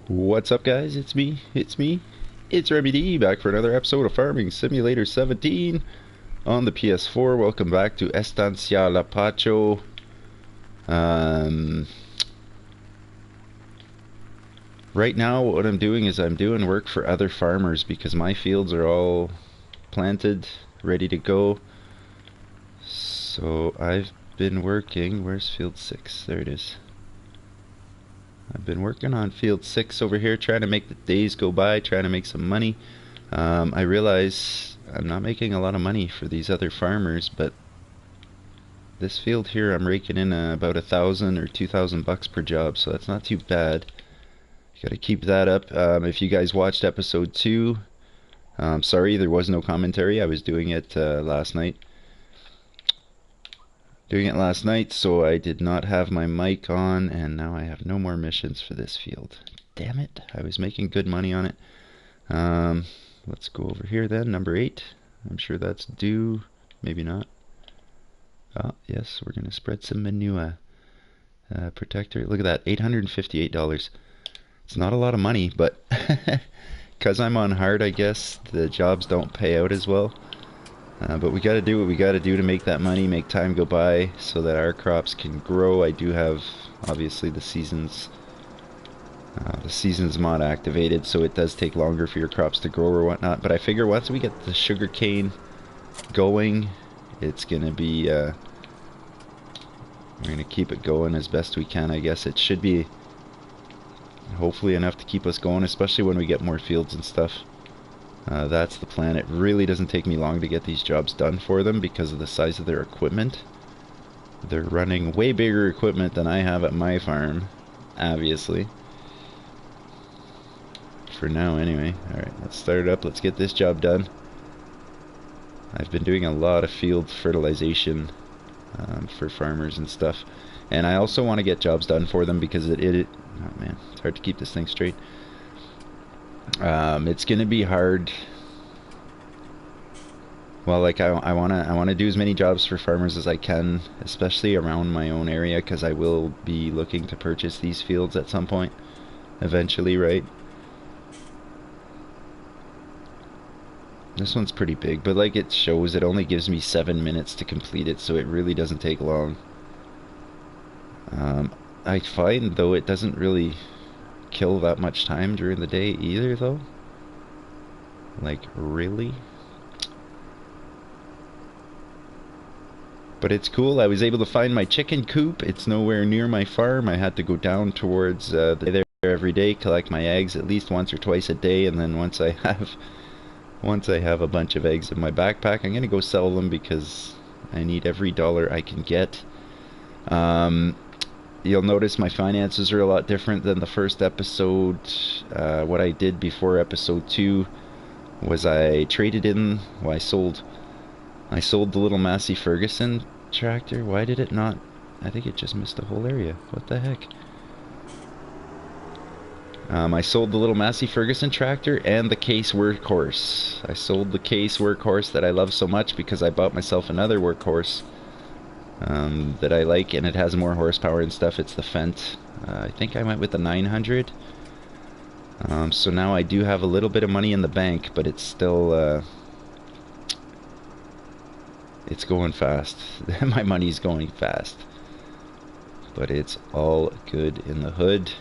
What's up, guys? It's Remy D, back for another episode of Farming Simulator 17 on the PS4. Welcome back to Estancia, Lapacho. Um, right now, what I'm doing is I'm doing work for other farmers because my fields are all planted, ready to go. So I've been working. Where's field 6? There it is. I've been working on field 6 over here, trying to make the days go by, trying to make some money. I realize I'm not making a lot of money for these other farmers, but this field here I'm raking in about 1,000 or 2,000 bucks per job, so that's not too bad. You gotta keep that up. If you guys watched episode 2, sorry there was no commentary. I was doing it last night. So I did not have my mic on, and now I have no more missions for this field. Damn it, I was making good money on it. Let's go over here then, number 8. I'm sure that's due, maybe not. Oh, yes, we're going to spread some manure. Protector, look at that, $858. It's not a lot of money, but because I'm on hard, I guess, the jobs don't pay out as well. But we got to do what we got to do to make that money, make time go by so that our crops can grow. I do have, obviously, the seasons mod activated, so it does take longer for your crops to grow or whatnot. But I figure once we get the sugar cane going, it's going to be, we're going to keep it going as best we can, I guess. It should be hopefully enough to keep us going, especially when we get more fields and stuff. That's the plan. It really doesn't take me long to get these jobs done for them because of the size of their equipment. They're running way bigger equipment than I have at my farm, obviously. For now, anyway. Alright, let's start it up. Let's get this job done. I've been doing a lot of field fertilization for farmers and stuff. And I also want to get jobs done for them because oh man, it's hard to keep this thing straight. It's gonna be hard. Well, like I wanna do as many jobs for farmers as I can, especially around my own area, because I will be looking to purchase these fields at some point, eventually, right? This one's pretty big, but like it shows, it only gives me 7 minutes to complete it, so it really doesn't take long. I find though it doesn't really kill that much time during the day either, though. Like, really? But it's cool. I was able to find my chicken coop. It's nowhere near my farm. I had to go down towards there every day, collect my eggs at least once or twice a day, and then once I have a bunch of eggs in my backpack, I'm gonna go sell them because I need every dollar I can get. You'll notice my finances are a lot different than the first episode. What I did before episode 2 was I traded in, well, I sold the little Massey Ferguson tractor. Why did it not? I think it just missed the whole area. What the heck? I sold the little Massey Ferguson tractor and the Case workhorse. I sold the Case workhorse that I love so much because I bought myself another workhorse that I like, and it has more horsepower and stuff. It's the Fendt. I think I went with the 900. So now I do have a little bit of money in the bank, but it's still it's going fast. My money's going fast, but it's all good in the hood.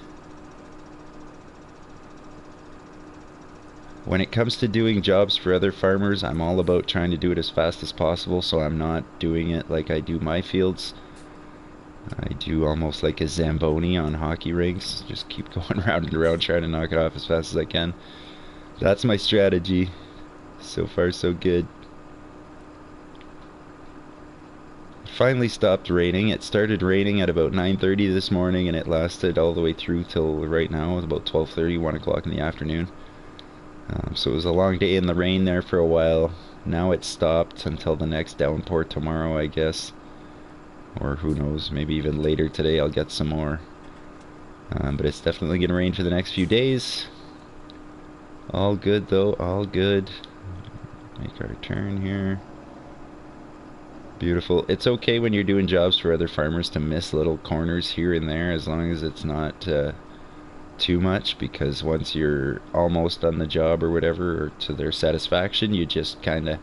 When it comes to doing jobs for other farmers, I'm all about trying to do it as fast as possible, so I'm not doing it like I do my fields. I do almost like a Zamboni on hockey rinks. Just keep going round and around trying to knock it off as fast as I can. That's my strategy. So far, so good. It finally stopped raining. It started raining at about 9:30 this morning, and it lasted all the way through till right now. It's about 12:30, 1 o'clock in the afternoon. So it was a long day in the rain there for a while. Now it's stopped until the next downpour tomorrow, I guess. Or who knows, maybe even later today I'll get some more. But it's definitely going to rain for the next few days. All good though, all good. Make our turn here. Beautiful. It's okay when you're doing jobs for other farmers to miss little corners here and there, as long as it's not too much, because once you're almost on the job or whatever, or to their satisfaction, you just kind of,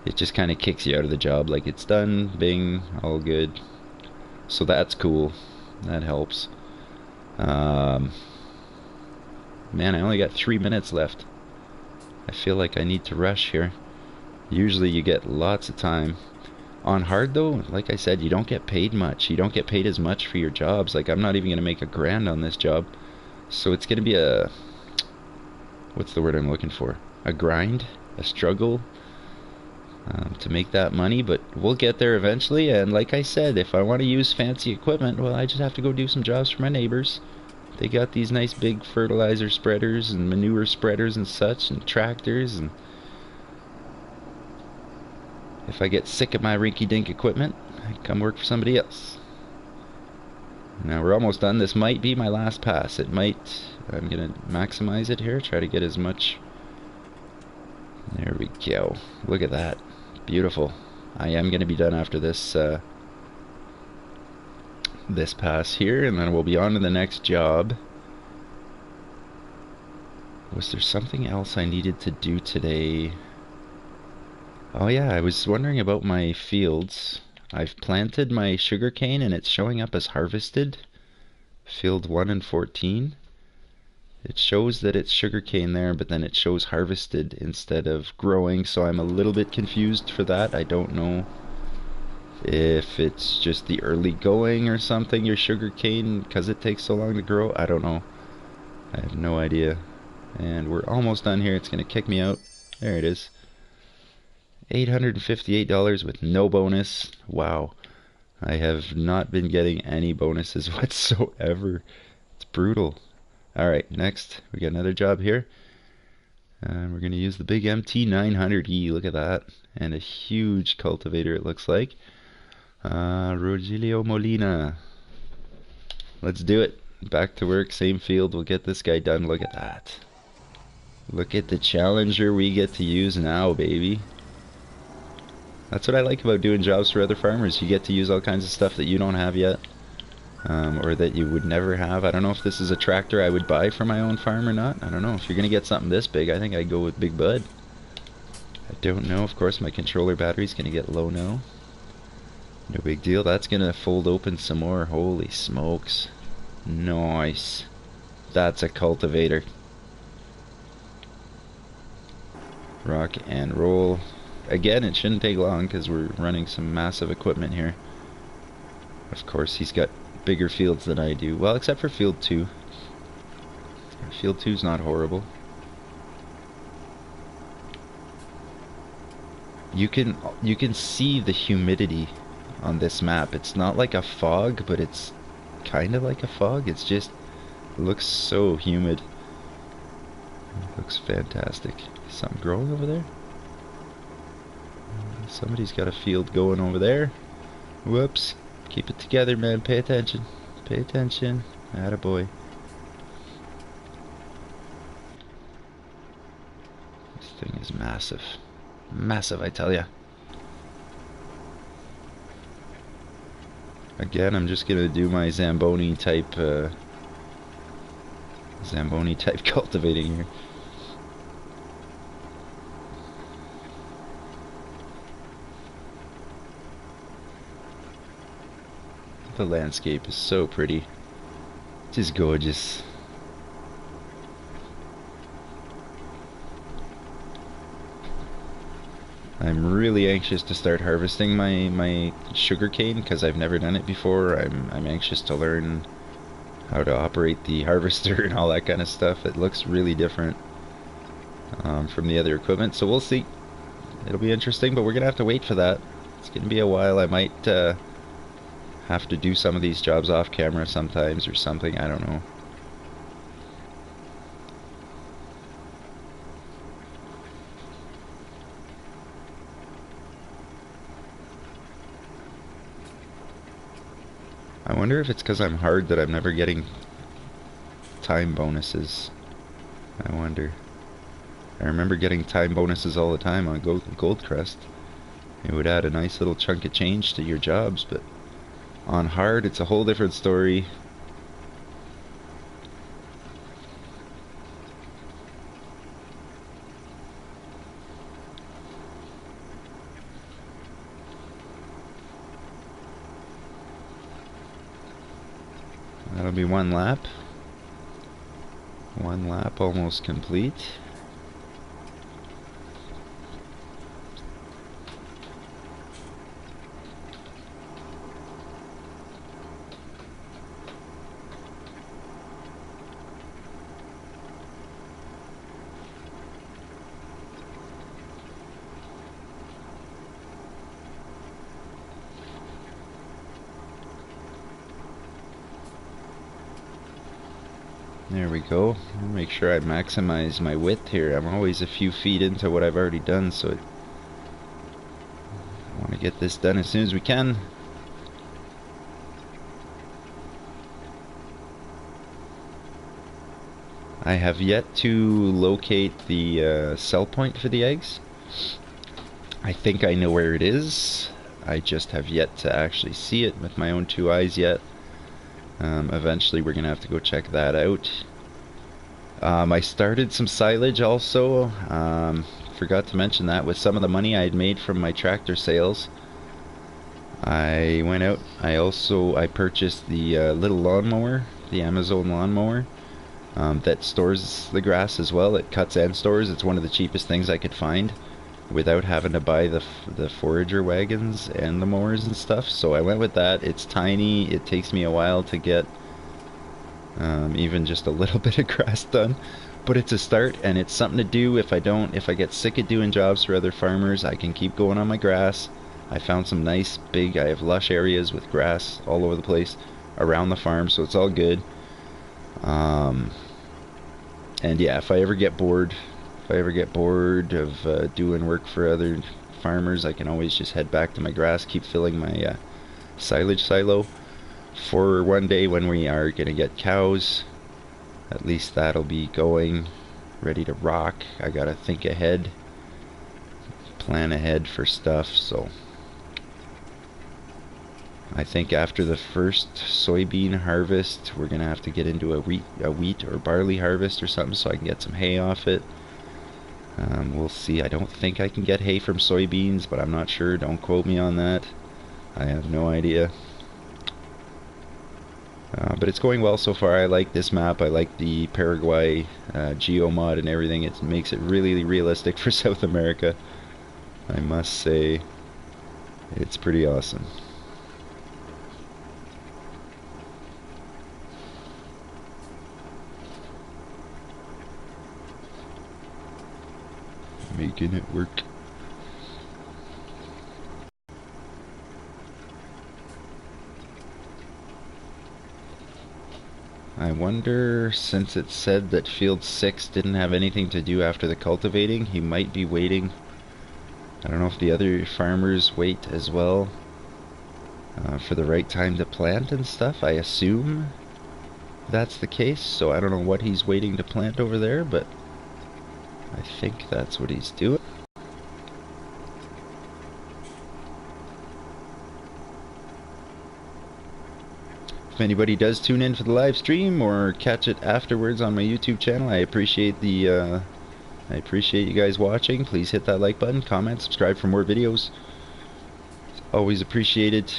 it just kind of kicks you out of the job. Like, it's done, bing, all good. So that's cool. That helps. Man, I only got 3 minutes left. I feel like I need to rush here. Usually you get lots of time. On hard though, like I said, you don't get paid much. You don't get paid as much for your jobs. Like, I'm not even going to make $1,000 on this job. So it's going to be a... what's the word I'm looking for? A grind? A struggle? To make that money, but we'll get there eventually. And like I said, if I want to use fancy equipment, well, I just have to go do some jobs for my neighbors. They got these nice big fertilizer spreaders and manure spreaders and such, and tractors, and if I get sick of my rinky-dink equipment, I come work for somebody else. Now we're almost done. This might be my last pass. It might. I'm gonna maximize it here, try to get as much. There we go. Look at that. Beautiful. I am going to be done after this this pass here, and then we'll be on to the next job. Was there something else I needed to do today? Oh yeah, I was wondering about my fields. I've planted my sugarcane and it's showing up as harvested. Field 1 and 14. It shows that it's sugarcane there, but then it shows harvested instead of growing, so I'm a little bit confused for that. I don't know if it's just the early going or something, your sugarcane, because it takes so long to grow. I don't know. I have no idea. And we're almost done here. It's going to kick me out. There it is. $858 with no bonus. Wow. I have not been getting any bonuses whatsoever. It's brutal. Alright, next we got another job here. And we're going to use the big MT900E. Look at that. And a huge cultivator, it looks like. Rogelio Molina. Let's do it. Back to work, same field. We'll get this guy done. Look at that. Look at the Challenger we get to use now, baby. That's what I like about doing jobs for other farmers. You get to use all kinds of stuff that you don't have yet. Or that you would never have. I don't know if this is a tractor I would buy for my own farm or not. I don't know. If you're going to get something this big, I think I'd go with Big Bud. I don't know. Of course, my controller battery's going to get low now. No big deal. That's going to fold open some more. Holy smokes. Nice. That's a cultivator. Rock and roll. Again, it shouldn't take long because we're running some massive equipment here. Of course, he's got bigger fields than I do. Well, except for field 2. Field 2's not horrible. You can see the humidity on this map. It's not like a fog, but it's kind of like a fog. It's just, it looks so humid. It looks fantastic. Is something growing over there? Somebody's got a field going over there. Whoops. Keep it together, man. Pay attention. Pay attention. Attaboy. This thing is massive. Massive, I tell ya. Again, I'm just gonna do my Zamboni type cultivating here. The landscape is so pretty. Just gorgeous. I'm really anxious to start harvesting my sugarcane because I've never done it before. I'm anxious to learn how to operate the harvester and all that kind of stuff. It looks really different from the other equipment, so we'll see. It'll be interesting, but we're gonna have to wait for that. It's gonna be a while. I might have to do some of these jobs off camera sometimes or something. I don't know. I wonder if it's because I'm hard that I'm never getting time bonuses. I wonder. I remember getting time bonuses all the time on Goldcrest. It would add a nice little chunk of change to your jobs, but on hard it's a whole different story. That'll be one lap. One lap almost complete. There we go. I'll make sure I maximize my width here. I'm always a few feet into what I've already done, so I want to get this done as soon as we can. I have yet to locate the sell point for the eggs. I think I know where it is. I just have yet to actually see it with my own two eyes yet. Eventually we're gonna have to go check that out. I started some silage also. Forgot to mention that with some of the money I had made from my tractor sales, I went out. I purchased the little lawnmower, the Amazon lawnmower, that stores the grass as well. It cuts and stores. It's one of the cheapest things I could find without having to buy the forager wagons and the mowers and stuff. So I went with that. It's tiny. It takes me a while to get even just a little bit of grass done, but it's a start, and it's something to do. If I get sick of doing jobs for other farmers, I can keep going on my grass. I found some nice big, I have lush areas with grass all over the place around the farm, so it's all good. And yeah, if I ever get bored of doing work for other farmers, I can always just head back to my grass, keep filling my silage silo for one day when we are gonna get cows. At least that'll be going, ready to rock. I gotta think ahead, plan ahead for stuff, so I think after the first soybean harvest, we're gonna have to get into a wheat or barley harvest or something, so I can get some hay off it. We'll see. I don't think I can get hay from soybeans, but I'm not sure. Don't quote me on that. I have no idea. But it's going well so far. I like this map. I like the Paraguay geomod and everything. It makes it really realistic for South America. I must say, it's pretty awesome. Making it work. I wonder, since it said that field 6 didn't have anything to do after the cultivating, he might be waiting. I don't know if the other farmers wait as well for the right time to plant and stuff. I assume that's the case, so I don't know what he's waiting to plant over there, but I think that's what he's doing. If anybody does tune in for the live stream or catch it afterwards on my YouTube channel, I appreciate you guys watching. Please hit that like button, comment, subscribe for more videos. It's always appreciated.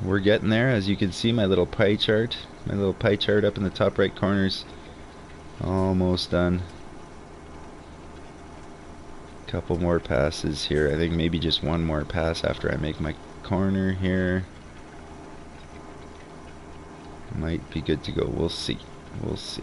We're getting there. As you can see, my little pie chart up in the top right corners, almost done. Couple more passes here. I think maybe just one more pass after I make my corner here. Might be good to go. We'll see. We'll see.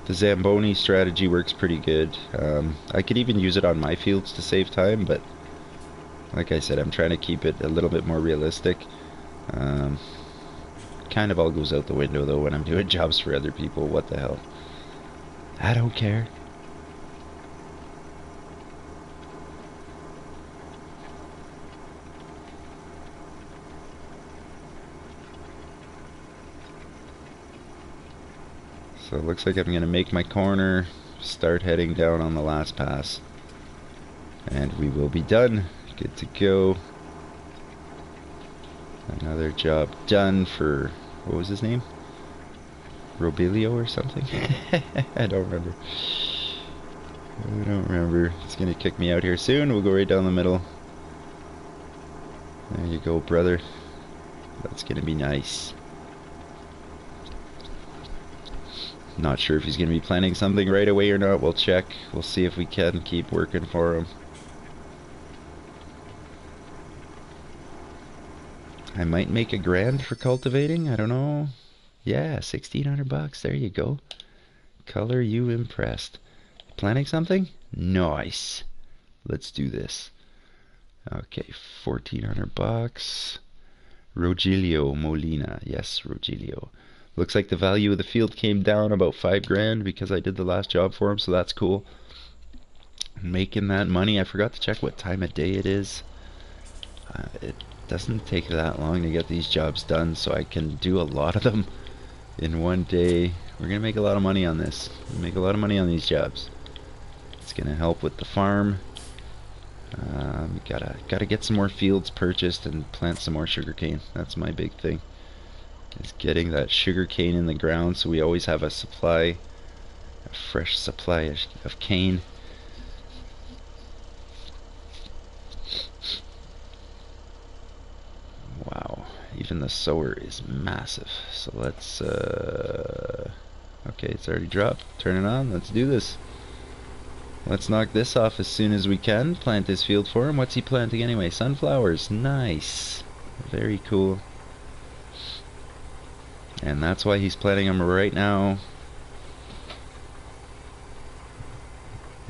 The Zamboni strategy works pretty good. I could even use it on my fields to save time, but like I said, I'm trying to keep it a little bit more realistic. Kind of all goes out the window though when I'm doing jobs for other people. What the hell? I don't care. So it looks like I'm going to make my corner, start heading down on the last pass, and we will be done. Good to go. Another job done for, what was his name? Robilio or something? I don't remember. I don't remember. It's gonna kick me out here soon. We'll go right down the middle. There you go, brother. That's gonna be nice. Not sure if he's gonna be planning something right away or not. We'll check. We'll see if we can keep working for him. I might make $1,000 for cultivating. I don't know. Yeah, 1,600 bucks. There you go. Color you impressed. Planning something? Nice. Let's do this. Okay, 1,400 bucks. Rogelio Molina. Yes, Rogelio. Looks like the value of the field came down about $5,000 because I did the last job for him, so that's cool. Making that money. I forgot to check what time of day it is. It doesn't take that long to get these jobs done, so I can do a lot of them in one day. We're gonna make a lot of money on this. Make a lot of money on these jobs. It's gonna help with the farm. Gotta get some more fields purchased and plant some more sugarcane. That's my big thing. Is getting that sugarcane in the ground so we always have a supply, a fresh supply of cane. Wow, even the sower is massive. So let's, okay, it's already dropped. Turn it on, let's do this. Let's knock this off as soon as we can. Plant this field for him. What's he planting anyway? Sunflowers, nice. Very cool. And that's why he's planting them right now.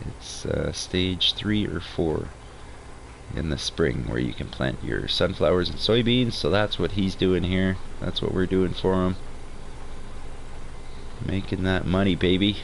It's stage 3 or 4. In the spring where you can plant your sunflowers and soybeans, so that's what he's doing here. That's what we're doing for him. Making that money, baby.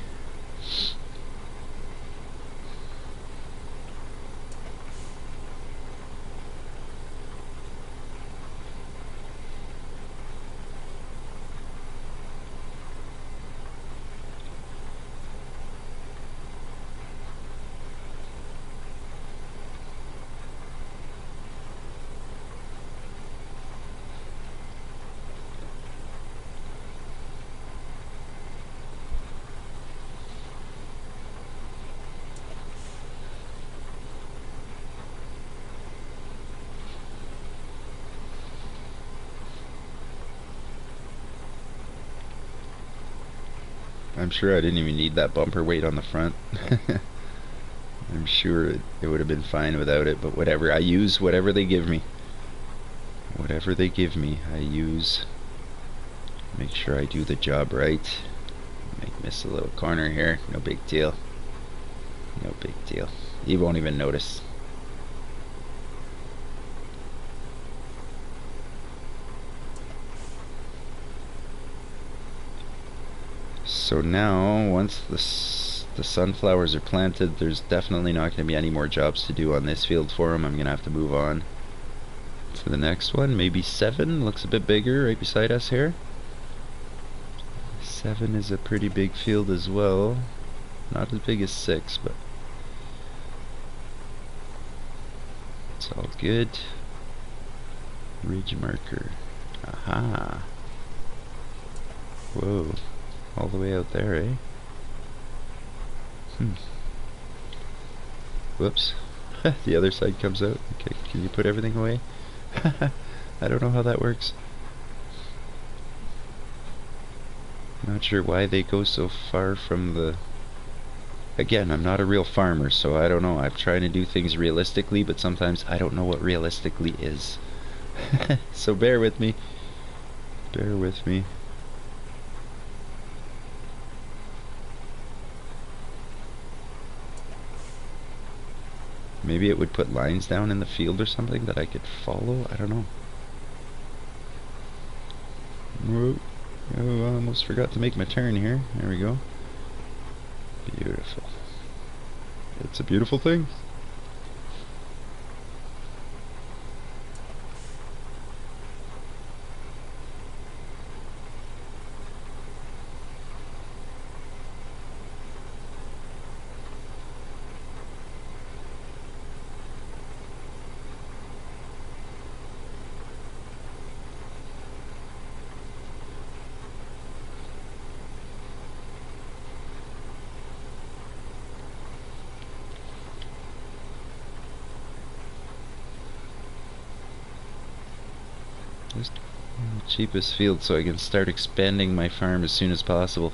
I'm sure I didn't even need that bumper weight on the front. I'm sure it would have been fine without it, but whatever. I use whatever they give me. Whatever they give me, I use. Make sure I do the job right. Might miss a little corner here. No big deal. No big deal. You won't even notice. So now, once the sunflowers are planted, there's definitely not going to be any more jobs to do on this field for them. I'm going to have to move on to the next one. Maybe 7 looks a bit bigger right beside us here. 7 is a pretty big field as well. Not as big as 6, but it's all good. Ridge marker. Aha. Whoa. All the way out there, eh? Whoops. The other side comes out. Okay, can you put everything away? I don't know how that works. Not sure why they go so far from the... Again, I'm not a real farmer, so I don't know. I'm trying to do things realistically, but sometimes I don't know what realistically is. So bear with me. Bear with me. Maybe it would put lines down in the field or something that I could follow. I don't know. Whoa. Oh, I almost forgot to make my turn here. There we go. Beautiful. It's a beautiful thing. Just cheapest field so I can start expanding my farm as soon as possible.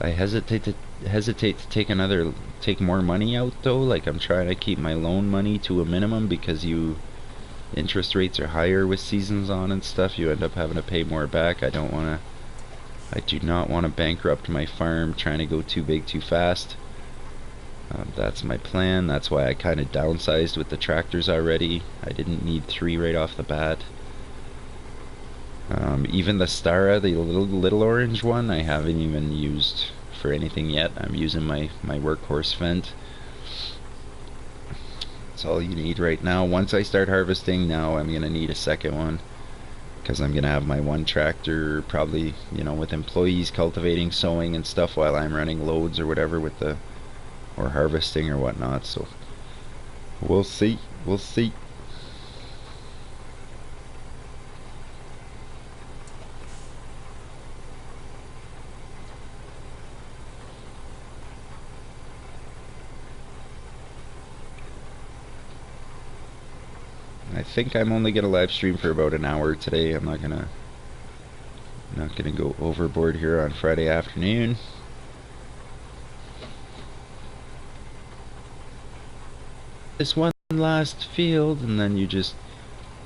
I hesitate to take more money out though. Like, I'm trying to keep my loan money to a minimum because interest rates are higher with seasons on and stuff. You end up having to pay more back. I do not want to bankrupt my farm trying to go too big too fast. That's my plan. That's why I kind of downsized with the tractors already. I didn't need 3 right off the bat. Even the Stara, the little orange one, I haven't even used for anything yet. I'm using my workhorse Fendt. That's all you need right now. Once I start harvesting, now I'm gonna need a second one, because I'm gonna have my one tractor probably, with employees cultivating, sowing and stuff while I'm running loads or whatever or harvesting or whatnot. So we'll see. I think I'm only gonna live stream for about an hour today. I'm not gonna go overboard here on Friday afternoon. This one last field, and then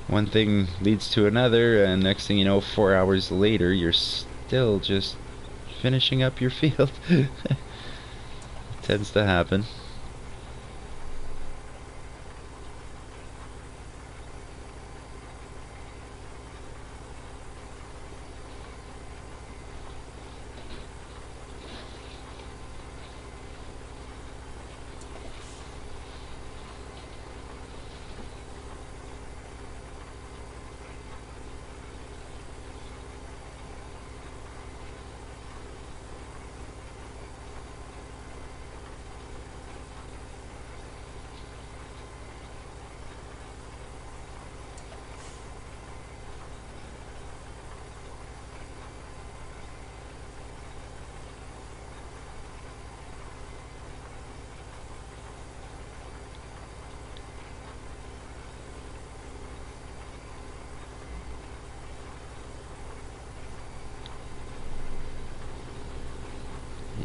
one thing leads to another, and next thing you know, 4 hours later, you're still just finishing up your field. It tends to happen.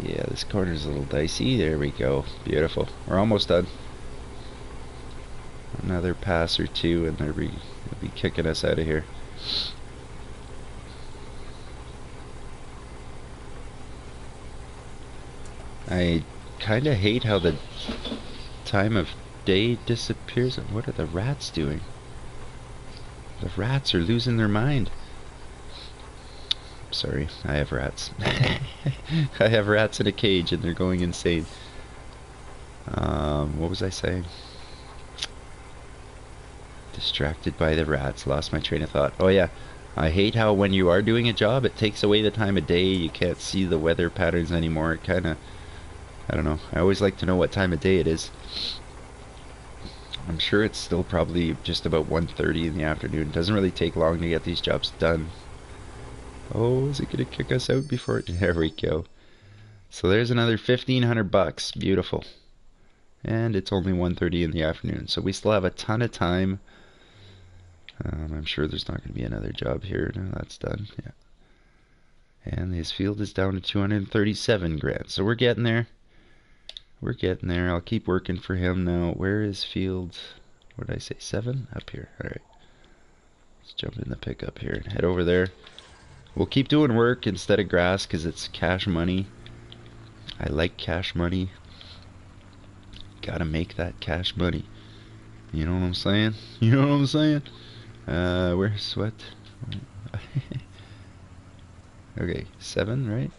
Yeah, this corner's a little dicey. There we go. Beautiful. We're almost done. Another pass or two, and they'll be kicking us out of here. I kind of hate how the time of day disappears. What are the rats doing? The rats are losing their mind. Sorry, I have rats. I have rats in a cage and they're going insane. What was I saying? Distracted by the rats. Lost my train of thought. Oh yeah, I hate how when you are doing a job, it takes away the time of day. You can't see the weather patterns anymore. It kind of, I don't know. I always like to know what time of day it is. I'm sure it's still probably just about 1:30 in the afternoon. It doesn't really take long to get these jobs done. Oh, is it gonna kick us out before it? There we go. So there's another 1,500 bucks. Beautiful. And it's only 1:30 in the afternoon, so we still have a ton of time. I'm sure there's not going to be another job here. No, that's done. Yeah. And his field is down to 237 grand. So we're getting there. We're getting there. I'll keep working for him now. Where is field? What did I say? 7? Up here. Alright. Let's jump in the pickup here and head over there. We'll keep doing work instead of grass because it's cash money. I like cash money. Gotta make that cash money. You know what I'm saying? You know what I'm saying? Where's what? Okay, 7, right?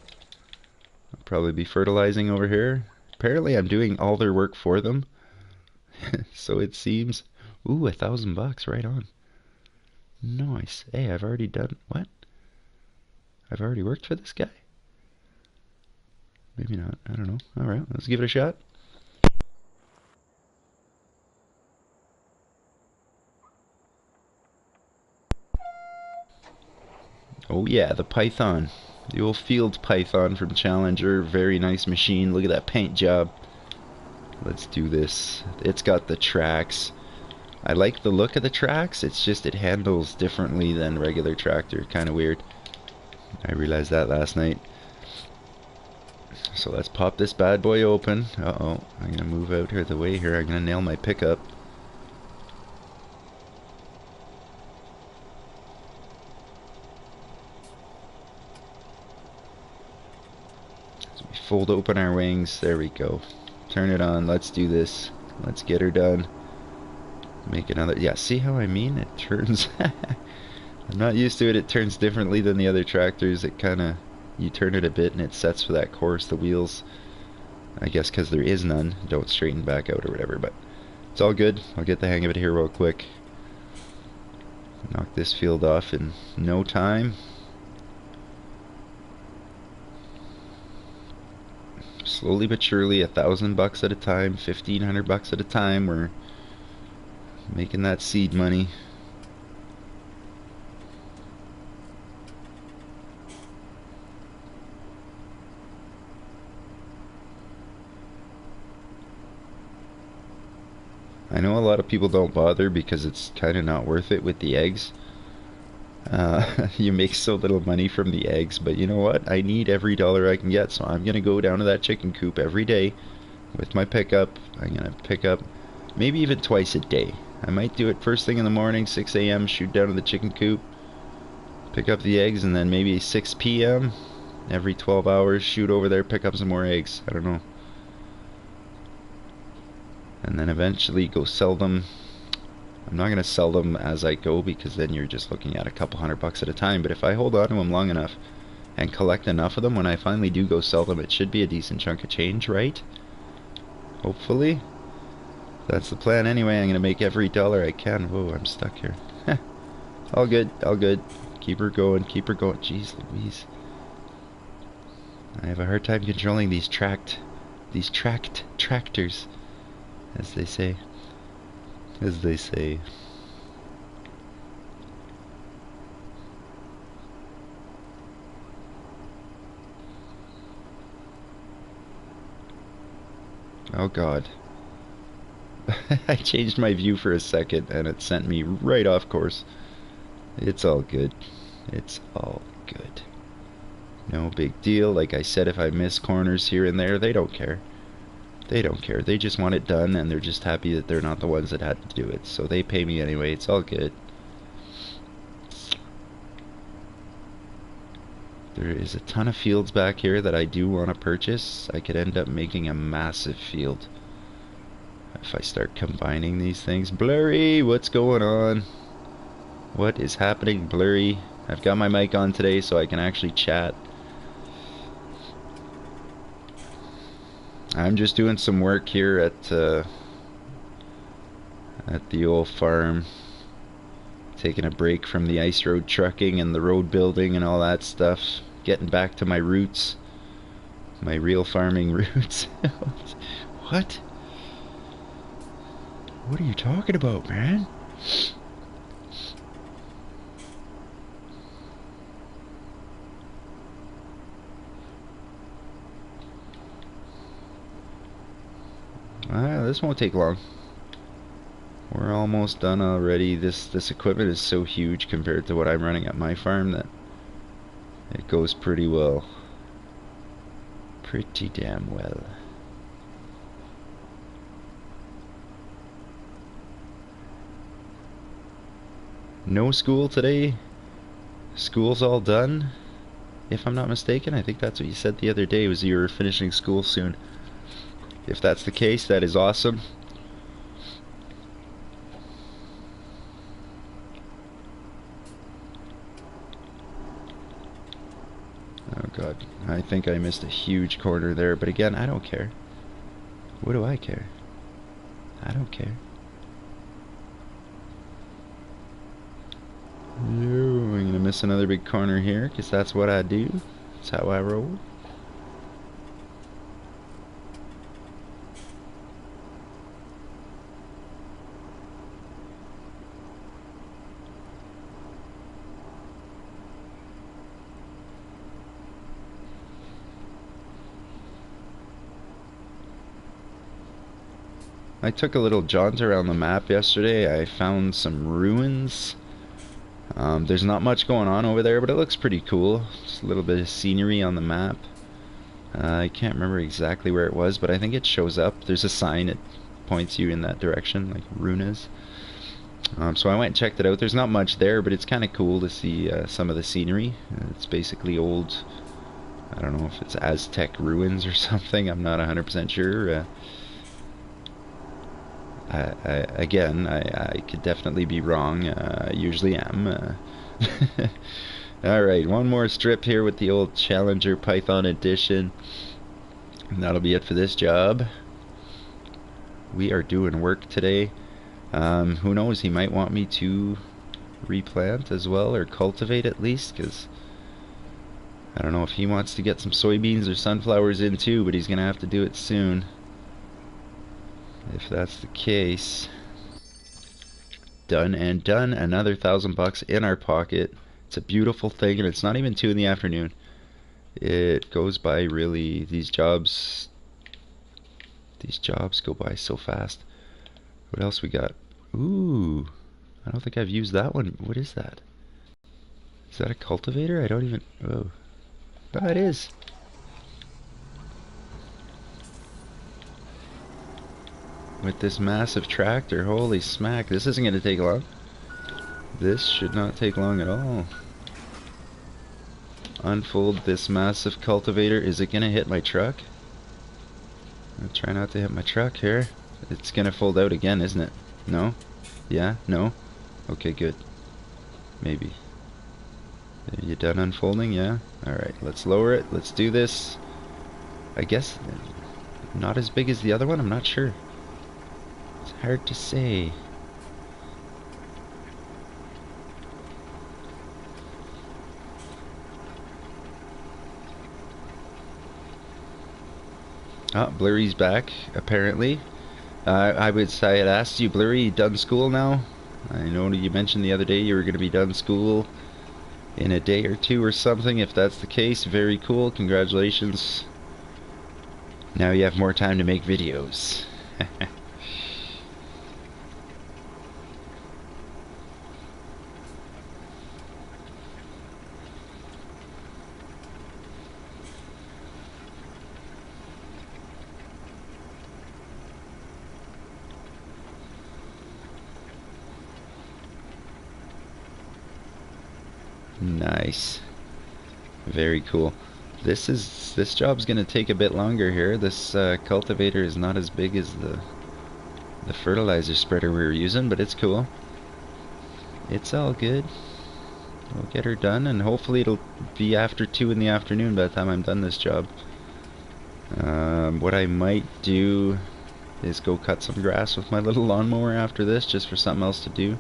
I'll probably be fertilizing over here. Apparently I'm doing all their work for them. So it seems. Ooh, 1,000 bucks, right on. Nice. Hey, I've already done, what? I've already worked for this guy? Maybe not, I don't know. Alright, let's give it a shot. Oh yeah, the Python. The old field Python from Challenger. Very nice machine. Look at that paint job. Let's do this. It's got the tracks. I like the look of the tracks, it's just it handles differently than regular tractor. Kind of weird. I realized that last night. So let's pop this bad boy open. Uh-oh, I'm gonna move out here the way here. I'm gonna nail my pickup. So we fold open our wings. There we go. Turn it on. Let's do this. Let's get her done. Make another. Yeah, see how I mean? It turns. I'm not used to it. It turns differently than the other tractors. It kind of, you turn it a bit and it sets for that course. The wheels, I guess because there is none, don't straighten back out or whatever, but it's all good. I'll get the hang of it here real quick. Knock this field off in no time. Slowly but surely, $1,000 at a time, $1,500 at a time, we're making that seed money. I know a lot of people don't bother because it's kind of not worth it with the eggs. You make so little money from the eggs, but you know what? I need every dollar I can get, so I'm gonna go down to that chicken coop every day with my pickup. I'm gonna pick up maybe even twice a day. I might do it first thing in the morning, 6 a.m., shoot down to the chicken coop, pick up the eggs, and then maybe 6 p.m. every 12 hours, shoot over there, pick up some more eggs. I don't know. And then eventually go sell them. I'm not going to sell them as I go because then you're just looking at a couple $100 at a time. But if I hold on to them long enough and collect enough of them, when I finally do go sell them, it should be a decent chunk of change, right? Hopefully. That's the plan anyway. I'm going to make every dollar I can. Whoa, I'm stuck here. All good, all good. Keep her going, keep her going. Jeez Louise. I have a hard time controlling these tracked tractors. As they say. As they say. Oh God. I changed my view for a second and it sent me right off course. It's all good. It's all good. No big deal. Like I said, if I miss corners here and there, they don't care. They don't care. They just want it done, and they're just happy that they're not the ones that had to do it. So they pay me anyway. It's all good. There is a ton of fields back here that I do want to purchase. I could end up making a massive field if I start combining these things. Blurry, what's going on? What is happening, Blurry? I've got my mic on today so I can actually chat. I'm just doing some work here at the old farm, taking a break from the ice road trucking and the road building and all that stuff, getting back to my roots, my real farming roots. What? What are you talking about, man? This won't take long. We're almost done already. This equipment is so huge compared to what I'm running at my farm that it goes pretty well. Pretty damn well. No school today? School's all done? If I'm not mistaken, I think that's what you said the other day, was you were finishing school soon. If that's the case, that is awesome. Oh God, I think I missed a huge corner there, but again, I don't care. What do I care? I don't care. No, I'm gonna miss another big corner here, because that's what I do. That's how I roll. I took a little jaunt around the map yesterday. I found some ruins. There's not much going on over there, but it looks pretty cool. Just a little bit of scenery on the map. I can't remember exactly where it was, but I think it shows up. There's a sign that points you in that direction, like runas. So I went and checked it out. There's not much there, but it's kind of cool to see some of the scenery. It's basically old, I don't know if it's Aztec ruins or something. I'm not 100% sure. I could definitely be wrong. I usually am. Alright, one more strip here with the old Challenger Python edition. And that'll be it for this job. We are doing work today. Who knows, he might want me to replant as well, or cultivate at least, because I don't know if he wants to get some soybeans or sunflowers in too, but he's going to have to do it soon. If that's the case, done and done. Another $1,000 in our pocket. It's a beautiful thing, and it's not even 2 in the afternoon. It goes by really. These jobs go by so fast. What else we got? Ooh, I don't think I've used that one. What is that? Is that a cultivator? I don't even. Oh, oh, it is. With this massive tractor, holy smack, this isn't going to take long. This should not take long at all. Unfold this massive cultivator. Is it going to hit my truck? I'll try not to hit my truck here. It's going to fold out again, isn't it? No? Yeah? No? Okay, good. Maybe. Are you done unfolding? Yeah? Alright, let's lower it. Let's do this. I guess not as big as the other one? I'm not sure. It's hard to say. Ah, Blurry's back, apparently. I had asked you, Blurry, you done school now? I know you mentioned the other day you were going to be done school in a day or two or something. If that's the case, very cool. Congratulations. Now you have more time to make videos. Nice. Very cool. This job's gonna take a bit longer here. This cultivator is not as big as the fertilizer spreader we were using, but it's cool. It's all good. We'll get her done, and hopefully it'll be after 2 in the afternoon by the time I'm done this job. What I might do is go cut some grass with my little lawnmower after this, just for something else to do.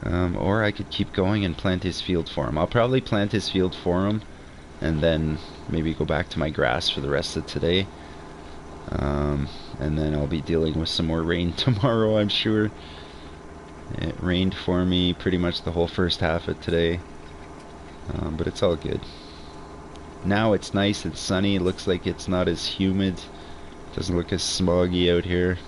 Or I could keep going and plant his field for him. I'll probably plant his field for him, and then maybe go back to my grass for the rest of today. And then I'll be dealing with some more rain tomorrow, I'm sure. It rained for me pretty much the whole first half of today, but it's all good. Now it's nice and sunny. It looks like it's not as humid. It doesn't look as smoggy out here.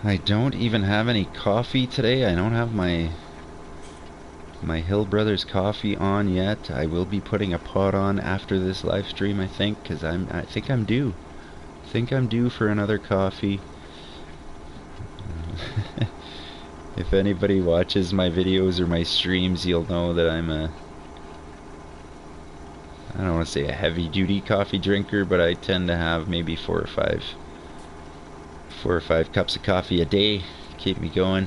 I don't even have any coffee today. I don't have my Hill Brothers coffee on yet. I will be putting a pot on after this live stream, I think, because I think I'm due. I think I'm due for another coffee. If anybody watches my videos or my streams, you'll know that I don't want to say a heavy duty coffee drinker, but I tend to have maybe 4 or 5 cups of coffee a day. Keep me going.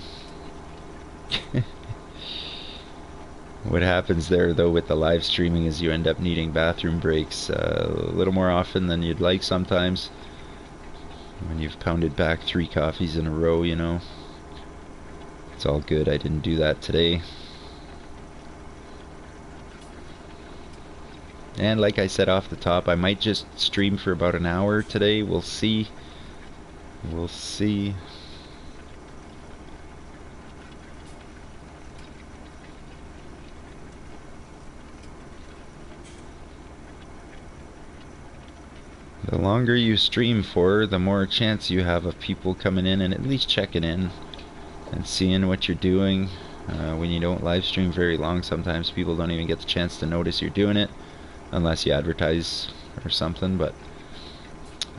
What happens there though with the live streaming is you end up needing bathroom breaks a little more often than you'd like sometimes. When you've pounded back 3 coffees in a row, you know. It's all good. I didn't do that today. And like I said off the top, I might just stream for about an hour today. We'll see. We'll see. The longer you stream for, the more chance you have of people coming in and at least checking in and seeing what you're doing. When you don't live stream very long, sometimes people don't even get the chance to notice you're doing it unless you advertise or something, but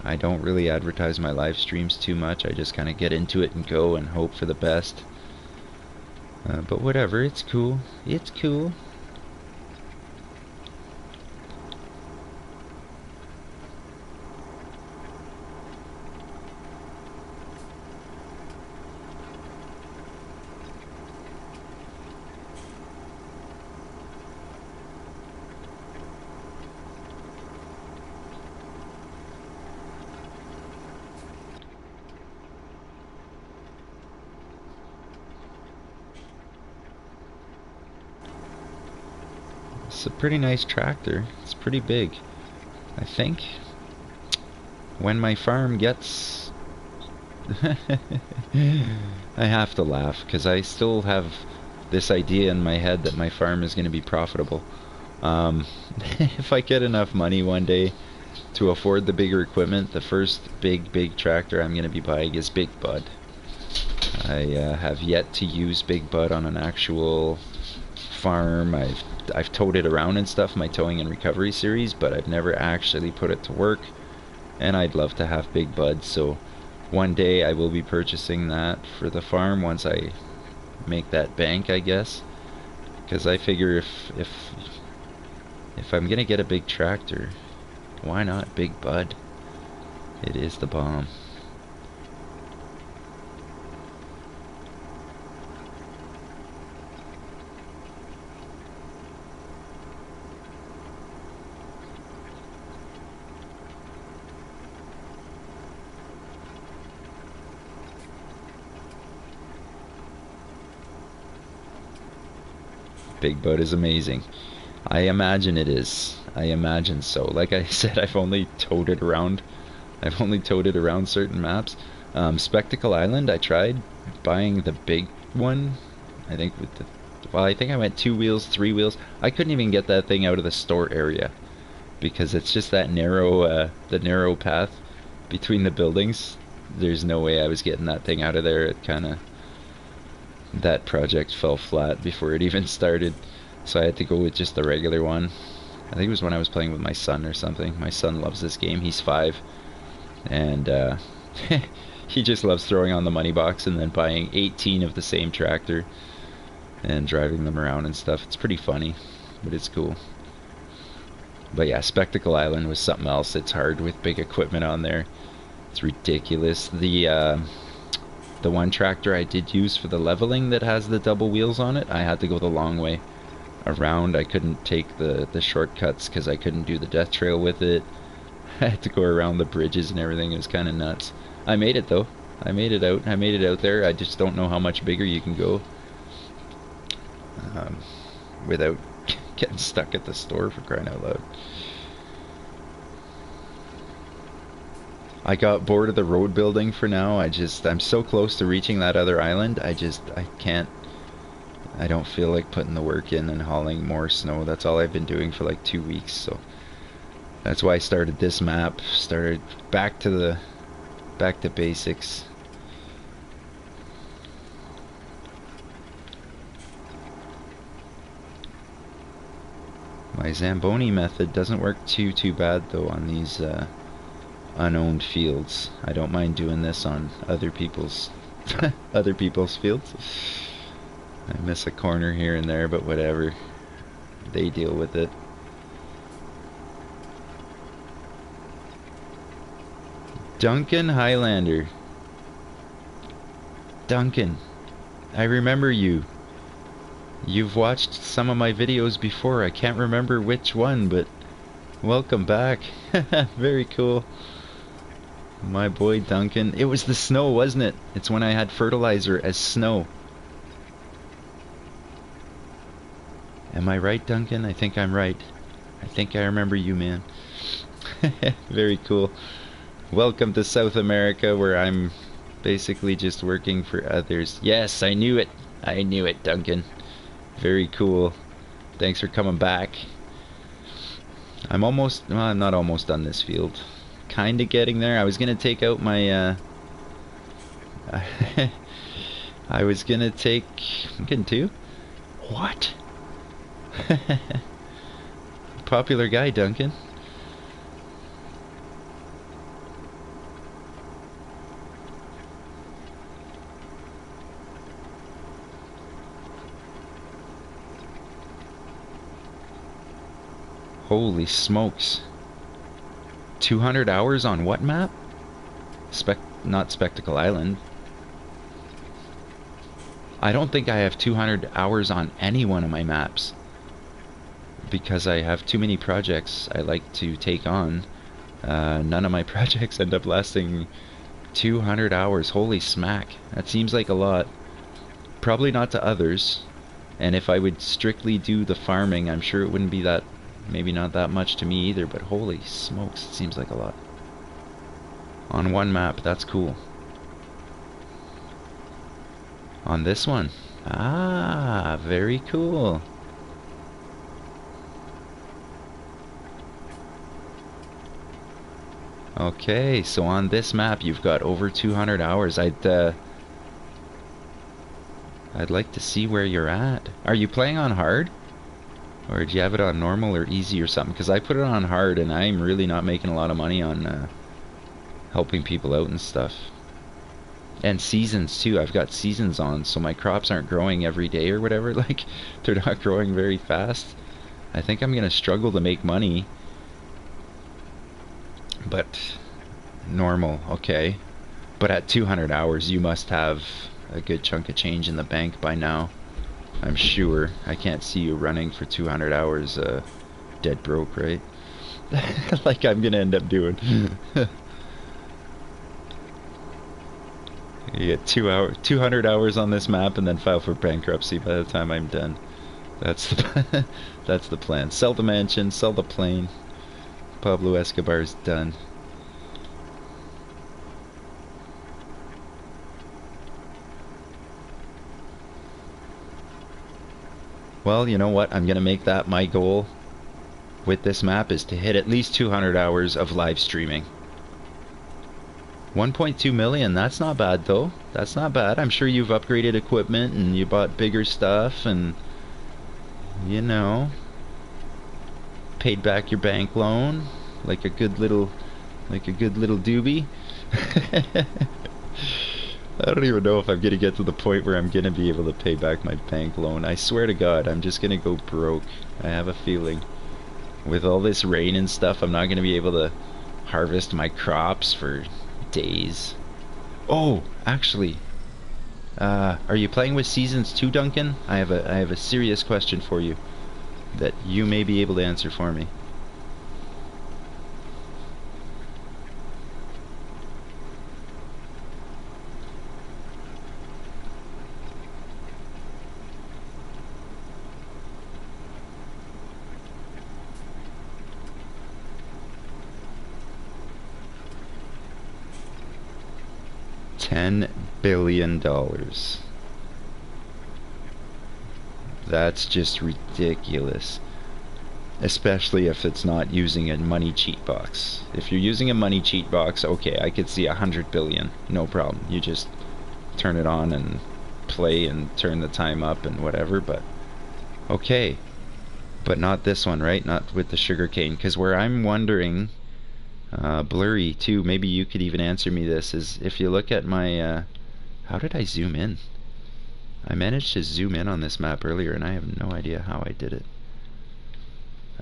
I don't really advertise my live streams too much. I just kind of get into it and go and hope for the best. But whatever, it's cool. It's cool. It's a pretty nice tractor. It's pretty big. I think when my farm gets... I have to laugh because I still have this idea in my head that my farm is going to be profitable. If I get enough money one day to afford the bigger equipment, the first big tractor I'm going to be buying is Big Bud. I have yet to use Big Bud on an actual farm. I've towed it around and stuff, my towing and recovery series, but I've never actually put it to work, and I'd love to have Big Bud, so one day I will be purchasing that for the farm once I make that bank, I guess, because I figure if I'm gonna get a big tractor, why not Big Bud? It is the bomb. Big Bud is amazing. I imagine it is. I imagine so. Like I said, I've only towed it around. I've only towed it around certain maps. Spectacle Island, I tried buying the big one. I think with the... Well, I think I went 2 wheels, 3 wheels. I couldn't even get that thing out of the store area because it's just that narrow, the narrow path between the buildings. There's no way I was getting that thing out of there. It kind of... That project fell flat before it even started, so I had to go with just the regular one. I think it was when I was playing with my son or something. My son loves this game. He's 5, and he just loves throwing on the money box and then buying 18 of the same tractor and driving them around and stuff. It's pretty funny, but it's cool. But yeah, Spectacle Island was something else. It's hard with big equipment on there. It's ridiculous. The one tractor I did use for the leveling that has the double wheels on it, I had to go the long way around. I couldn't take the shortcuts because I couldn't do the death trail with it. I had to go around the bridges and everything. It was kind of nuts. I made it though. I made it out. I made it out there. I just don't know how much bigger you can go without getting stuck at the store, for crying out loud. I got bored of the road building for now. I'm so close to reaching that other island. I can't, I don't feel like putting the work in and hauling more snow. That's all I've been doing for like 2 weeks, so that's why I started this map. Started back to basics. My Zamboni method doesn't work too bad though on these unowned fields. I don't mind doing this on other people's other people's fields. I miss a corner here and there, but whatever. They deal with it. Duncan Highlander. Duncan, I remember you. You've watched some of my videos before. I can't remember which one, but welcome back. Very cool. My boy Duncan. It was the snow, wasn't it? It's when I had fertilizer as snow. Am I right, Duncan? I think I'm right. I think I remember you, man. Very cool. Welcome to South America, where I'm basically just working for others. Yes, I knew it. I knew it, Duncan. Very cool. Thanks for coming back. I'm almost, well, I'm not almost done this field. Kinda getting there. I was gonna take out my, I was gonna take, I'm getting two? What? Popular guy, Duncan. Holy smokes. 200 hours on what map? Not Spectacle Island. I don't think I have 200 hours on any one of my maps, because I have too many projects I like to take on. None of my projects end up lasting 200 hours. Holy smack. That seems like a lot. Probably not to others. And if I would strictly do the farming, I'm sure it wouldn't be that, maybe not that much to me either, but holy smokes, it seems like a lot. On one map, that's cool. On this one. Ah, very cool. Okay, so on this map you've got over 200 hours. I'd like to see where you're at. Are you playing on hard? Or do you have it on normal or easy or something? Because I put it on hard and I'm really not making a lot of money on helping people out and stuff. And seasons too. I've got seasons on, so my crops aren't growing every day or whatever. Like, they're not growing very fast. I think I'm gonna struggle to make money. But normal, okay. But at 200 hours you must have a good chunk of change in the bank by now. I'm sure. I can't see you running for 200 hours dead broke, right? Like I'm gonna end up doing. You get 200 hours on this map and then file for bankruptcy by the time I'm done. That's the that's the plan. Sell the mansion, sell the plane. Pablo Escobar's done. Well, you know what? I'm gonna make that my goal with this map, is to hit at least 200 hours of live streaming. 1.2 million, that's not bad though. That's not bad. I'm sure you've upgraded equipment and you bought bigger stuff and, you know, paid back your bank loan like a good little doobie. I don't even know if I'm gonna get to the point where I'm gonna be able to pay back my bank loan. I swear to God, I'm just gonna go broke. I have a feeling. With all this rain and stuff, I'm not gonna be able to harvest my crops for days. Oh, actually, are you playing with Seasons 2, Duncan? I have a serious question for you that you may be able to answer for me. $10 billion. That's just ridiculous. Especially if it's not using a money cheat box. If you're using a money cheat box, okay, I could see 100 billion. No problem. You just turn it on and play and turn the time up and whatever, but okay. But not this one, right? Not with the sugarcane. Because where I'm wondering, blurry too, maybe you could even answer me this, is if you look at my how did I zoom in? I managed to zoom in on this map earlier and I have no idea how I did it.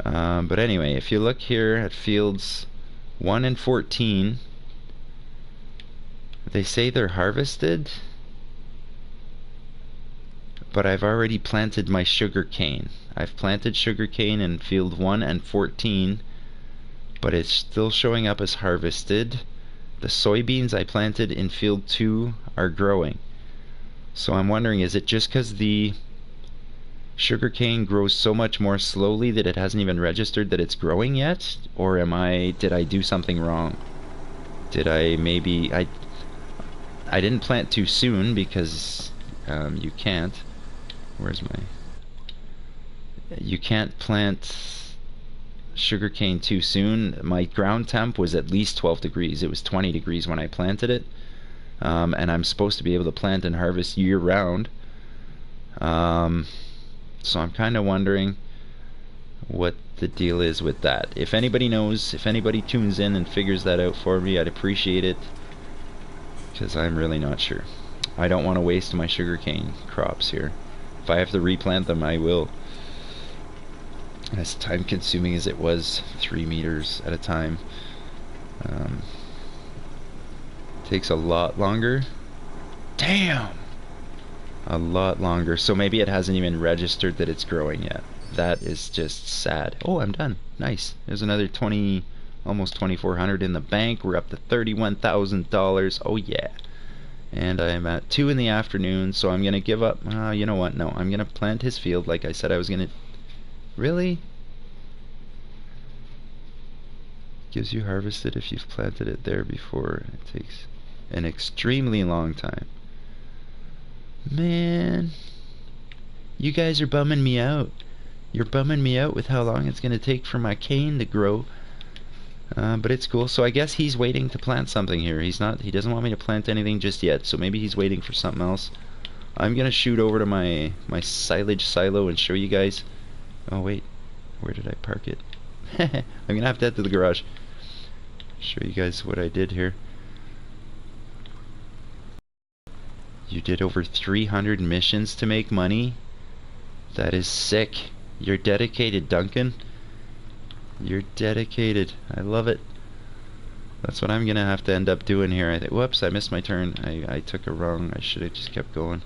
But anyway, if you look here at fields 1 and 14, They say they're harvested, but I've already planted my sugar cane. I've planted sugar cane in field 1 and 14, but it's still showing up as harvested. The soybeans I planted in field 2 are growing. So I'm wondering, is it just because the sugarcane grows so much more slowly that it hasn't even registered that it's growing yet? Or did I do something wrong? Did I maybe, I didn't plant too soon because you can't. You can't plant sugarcane too soon. My ground temp was at least 12 degrees. It was 20 degrees when I planted it. And I'm supposed to be able to plant and harvest year round. So I'm kind of wondering what the deal is with that. If anybody knows, if anybody tunes in and figures that out for me, I'd appreciate it, because I'm really not sure. I don't want to waste my sugarcane crops here. If I have to replant them, I will. As time consuming as it was, 3 meters at a time. Takes a lot longer. Damn! A lot longer. So maybe it hasn't even registered that it's growing yet. That is just sad. Oh, I'm done. Nice. There's another 20, almost 2,400 in the bank. We're up to $31,000. Oh yeah. And I'm at 2 in the afternoon, so I'm gonna give up. You know what? No, I'm gonna plant his field like I said I was gonna. Really? Gives you harvested if you've planted it there before. It takes an extremely long time. Man, you guys are bumming me out. You're bumming me out with how long it's gonna take for my cane to grow. But it's cool. So I guess he's waiting to plant something here. He doesn't want me to plant anything just yet. So maybe he's waiting for something else. I'm gonna shoot over to my silage silo and show you guys. Oh wait, where did I park it? I'm gonna have to head to the garage. Show you guys what I did here. You did over 300 missions to make money? That is sick. You're dedicated, Duncan. You're dedicated. I love it. That's what I'm gonna have to end up doing here. Whoops, I missed my turn. I took a wrong. I should have just kept going.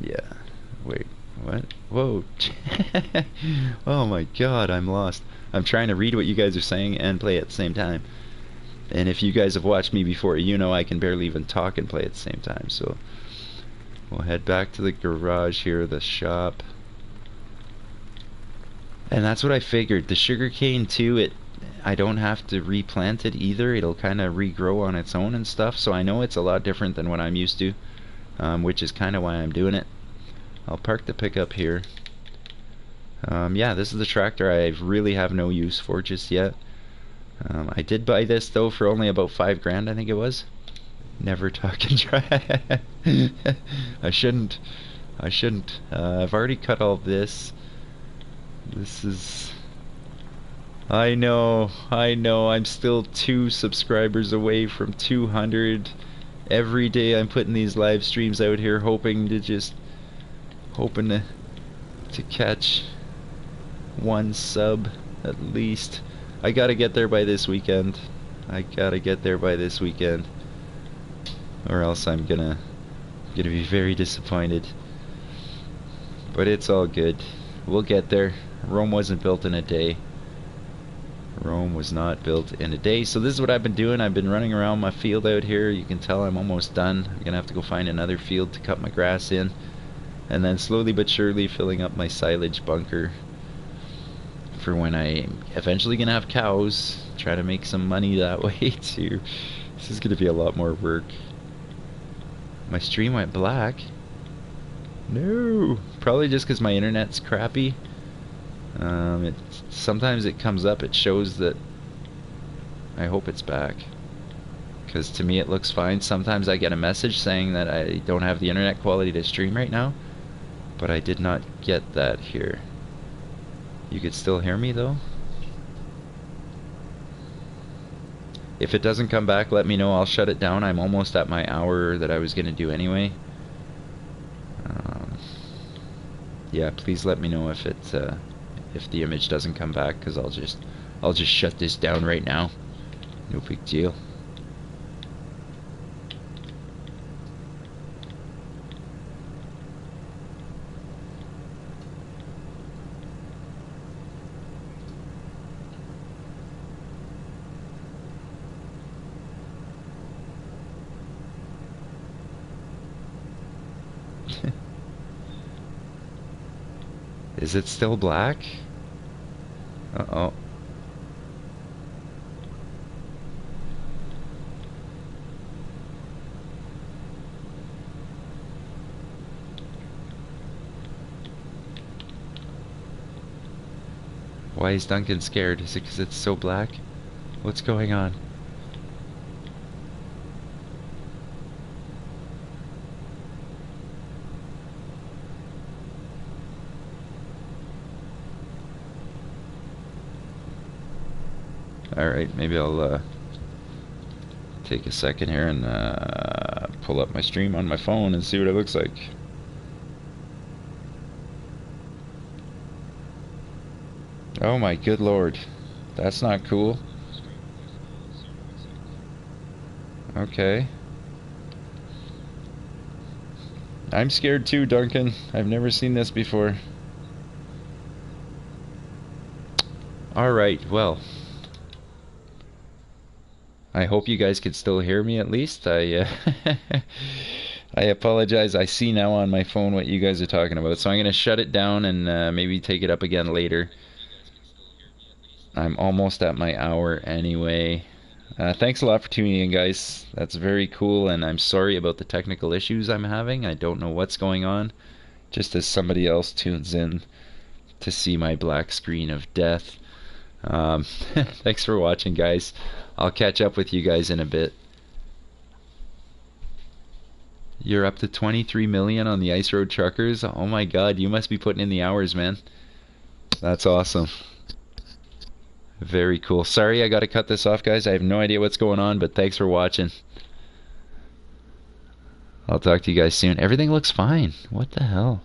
Yeah. Wait, what? Whoa. Oh my god, I'm lost. I'm trying to read what you guys are saying and play at the same time. And if you guys have watched me before, you know I can barely even talk and play at the same time. So we'll head back to the garage here, the shop. And that's what I figured. The sugarcane too, I don't have to replant it either. It'll kind of regrow on its own and stuff. So I know it's a lot different than what I'm used to, which is kind of why I'm doing it. I'll park the pickup here. Yeah, this is the tractor I really have no use for just yet. I did buy this though for only about $5 grand, I think it was. Never talk and try. I shouldn't. I've already cut all this. This is. I know. I'm still 2 subscribers away from 200. Every day I'm putting these live streams out here, hoping to catch 1 sub at least. I gotta get there by this weekend. Or else I'm gonna be very disappointed. But it's all good. We'll get there. Rome wasn't built in a day. Rome was not built in a day. So this is what I've been doing. I've been running around my field out here. You can tell I'm almost done. I'm gonna have to go find another field to cut my grass in. And then slowly but surely filling up my silage bunker for when I'm eventually gonna have cows. Try to make some money that way too. This is gonna be a lot more work. My stream went black. No, probably just because my internet's crappy. Sometimes it comes up, it shows that. I hope it's back, because to me it looks fine. Sometimes I get a message saying that I don't have the internet quality to stream right now, but I did not get that here. You could still hear me though? If it doesn't come back, let me know. I'll shut it down. I'm almost at my hour that I was gonna do anyway. Yeah, please let me know if the image doesn't come back, because I'll just shut this down right now. No big deal. Is it still black? Uh-oh. Why is Duncan scared? Is it because it's so black? What's going on? Alright, maybe I'll take a second here and pull up my stream on my phone and see what it looks like. Oh my good lord. That's not cool. Okay. I'm scared too, Duncan. I've never seen this before. Alright, well. I hope you guys can still hear me at least. I apologize. I see now on my phone what you guys are talking about. So I'm going to shut it down and maybe take it up again later. I'm almost at my hour anyway. Thanks a lot for tuning in, guys. That's very cool, and I'm sorry about the technical issues I'm having. I don't know what's going on. Just as somebody else tunes in to see my black screen of death. Thanks for watching, guys. I'll catch up with you guys in a bit. You're up to 23 million on the Ice Road Truckers. Oh my god, you must be putting in the hours, man. That's awesome. Very cool. Sorry I gotta cut this off, guys. I have no idea what's going on, but thanks for watching. I'll talk to you guys soon. Everything looks fine. What the hell?